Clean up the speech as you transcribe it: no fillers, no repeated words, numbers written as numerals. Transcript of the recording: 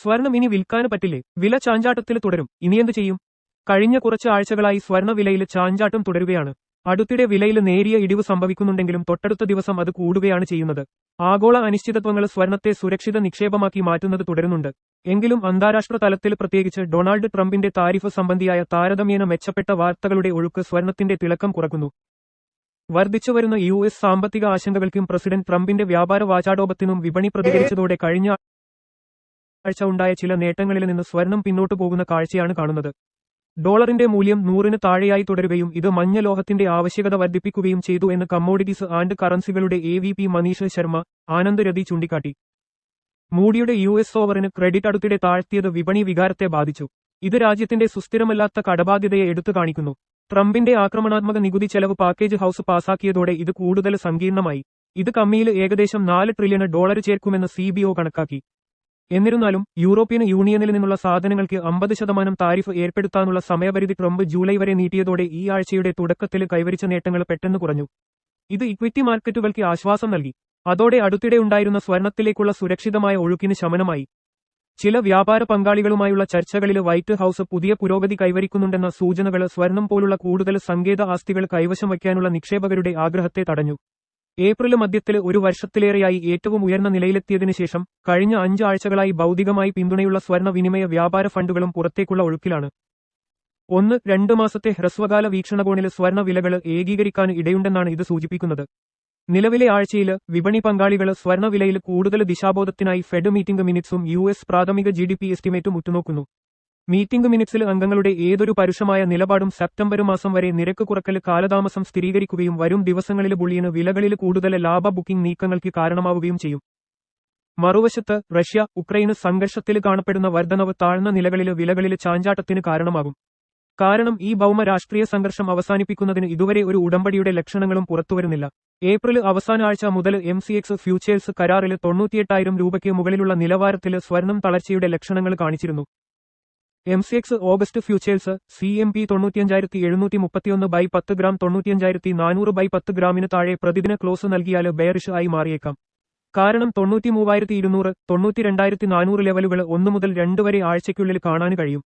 സ്വർണം ഇനി വിൽക്കാന് പറ്റില്ലേ? വില ചാഞ്ചാട്ടത്തിൽ തുടരും. ഇനിയെന്ത് ചെയ്യും? കഴിഞ്ഞ കുറച്ച് ആഴ്ചകളായി സ്വർണ്ണ വിലയിൽ ചാഞ്ചാട്ടം തുടരുകയാണ്. അടുത്തിടെ വിലയിൽ നേരിയ ഇടിവ് സംഭവിക്കുന്നുണ്ടെങ്കിലും തൊട്ടടുത്ത ദിവസം അത് കൂടുകയാണ് ചെയ്യുന്നത്. ആഗോള അനിശ്ചിതത്വങ്ങൾ സ്വർണത്തെ സുരക്ഷിത നിക്ഷേപമാക്കി മാറ്റുന്നത് തുടരുന്നുണ്ട്. എങ്കിലും അന്താരാഷ്ട്ര തലത്തിൽ പ്രത്യേകിച്ച് ഡൊണാൾഡ് ട്രംപിന്റെ താരിഫ് സംബന്ധിയായ താരതമ്യേന മെച്ചപ്പെട്ട വാർത്തകളുടെ ഒഴുക്ക് സ്വർണത്തിന്റെ തിളക്കം കുറക്കുന്നു. വർദ്ധിച്ചുവരുന്ന യുഎസ് സാമ്പത്തിക ആശങ്കകൾക്കും പ്രസിഡന്റ് ട്രംപിന്റെ വ്യാപാര വാചാടോപത്തിനും വിപണി പ്രതികരിച്ചതോടെ കഴിഞ്ഞ ആഴ്ച ഉണ്ടായ ചില നേട്ടങ്ങളിൽ നിന്ന് സ്വർണം പിന്നോട്ടു പോകുന്ന കാഴ്ചയാണ് കാണുന്നത്. ഡോളറിന്റെ മൂല്യം 100-ന് താഴെയായി തുടരുകയും ഇത് മഞ്ഞ ലോഹത്തിന്റെ ആവശ്യകത വർദ്ധിപ്പിക്കുകയും ചെയ്തു എന്ന് കമ്മോഡിറ്റീസ് ആൻഡ് കറൻസികളുടെ AVP മനീഷ് ശർമ്മ ആനന്ദ് രതി ചൂണ്ടിക്കാട്ടി. മൂഡിയുടെ US ഓവറിന് ക്രെഡിറ്റ് അടുത്തിടെ താഴ്ത്തിയത് വിപണി വികാരത്തെ ബാധിച്ചു. ഇത് രാജ്യത്തിന്റെ സുസ്ഥിരമല്ലാത്ത കടബാധ്യതയെ എടുത്തു കാണിക്കുന്നു. ട്രംപിന്റെ ആക്രമണാത്മക നികുതി ചെലവ് പാക്കേജ് ഹൌസ് പാസാക്കിയതോടെ ഇത് കൂടുതൽ സങ്കീർണമായി. ഇത് കമ്മിയിൽ ഏകദേശം $4 ട്രില്യൺ ചേർക്കുമെന്ന് CBO കണക്കാക്കി. എന്നിരുന്നാലും യൂറോപ്യൻ യൂണിയനിൽ നിന്നുള്ള സാധനങ്ങൾക്ക് 50% താരിഫ് ഏർപ്പെടുത്താനുള്ള സമയപരിധി ട്രംപ് ജൂലൈ വരെ നീട്ടിയതോടെ ഈ ആഴ്ചയുടെ തുടക്കത്തിൽ കൈവരിച്ച നേട്ടങ്ങൾ പെട്ടെന്ന് കുറഞ്ഞു. ഇത് ഇക്വിറ്റി മാർക്കറ്റുകൾക്ക് ആശ്വാസം നൽകി. അതോടെ അടുത്തിടെ ഉണ്ടായിരുന്ന സ്വർണത്തിലേക്കുള്ള സുരക്ഷിതമായ ഒഴുക്കിന് ശമനമായി. ചില വ്യാപാര പങ്കാളികളുമായുള്ള ചർച്ചകളിൽ വൈറ്റ് ഹൌസ് പുതിയ പുരോഗതി കൈവരിക്കുന്നുണ്ടെന്ന സൂചനകൾ സ്വർണം പോലുള്ള കൂടുതൽ സങ്കേത ആസ്തികൾ കൈവശം വയ്ക്കാനുള്ള നിക്ഷേപകരുടെ ആഗ്രഹത്തെ തടഞ്ഞു. ഏപ്രിൽ മധ്യത്തിൽ ഒരു വർഷത്തിലേറെയായി ഏറ്റവും ഉയർന്ന നിലയിലെത്തിയതിനു ശേഷം കഴിഞ്ഞ 5 ആഴ്ചകളായി ഭൗതികമായി പിന്തുണയുള്ള സ്വർണ്ണ വിനിമയ വ്യാപാര ഫണ്ടുകളും പുറത്തേക്കുള്ള ഒഴുക്കിലാണ്. 1-2 മാസത്തെ ഹ്രസ്വകാല വീക്ഷണകോണിൽ സ്വർണ്ണ വിലകൾ ഏകീകരിക്കാൻ ഇടയുണ്ടെന്നാണ് ഇത് സൂചിപ്പിക്കുന്നത്. നിലവിലെ ആഴ്ചയിൽ വിപണി പങ്കാളികൾ സ്വർണ്ണ വിലയിൽ കൂടുതൽ ദിശാബോധത്തിനായി ഫെഡ് മീറ്റിംഗ് മിനിറ്റ്സും US പ്രാഥമിക GDP എസ്റ്റിമേറ്റും ഉറ്റുനോക്കുന്നു. മീറ്റിംഗ് മിനിറ്റ്സിൽ അംഗങ്ങളുടെ ഏതൊരു പരുഷമായ നിലപാടും സെപ്റ്റംബർ മാസം വരെ നിരക്ക് കുറക്കൽ കാലതാമസം സ്ഥിരീകരിക്കുകയും വരും ദിവസങ്ങളിൽ ബുള്ളിയന് വിലകളിൽ കൂടുതൽ ലാഭ ബുക്കിംഗ് നീക്കങ്ങൾക്ക് കാരണമാവുകയും ചെയ്യും. മറുവശത്ത് റഷ്യ-ഉക്രൈന് സംഘർഷത്തിൽ കാണപ്പെടുന്ന വർധനവ് താഴ്ന്ന നിലകളിൽ വിലകളിൽ ചാഞ്ചാട്ടത്തിന് കാരണമാകും. കാരണം ഈ ഭൗമ രാഷ്ട്രീയ സംഘർഷം അവസാനിപ്പിക്കുന്നതിന് ഇതുവരെ ഒരു ഉടമ്പടിയുടെ ലക്ഷണങ്ങളും പുറത്തുവരുന്നില്ല. ഏപ്രിൽ അവസാന ആഴ്ച മുതൽ MCX ഫ്യൂച്ചേഴ്സ് കരാറിൽ 98,000 രൂപയ്ക്ക് മുകളിലുള്ള നിലവാരത്തിൽ സ്വർണം തളർച്ചയുടെ ലക്ഷണങ്ങൾ കാണിച്ചിരുന്നു. MCX August futures CMP 95,731/10 gram 95,400/10 ഗ്രാമിന് താഴെ പ്രതിദിന ക്ലോസ് നൽകിയാൽ ബെയറിഷ് ആയി മാറിയേക്കാം. കാരണം 93,200, 92,400 ലെവലുകൾ 1 മുതൽ 2 വരെ ആഴ്ചയ്ക്കുള്ളിൽ കാണാൻ കഴിയും.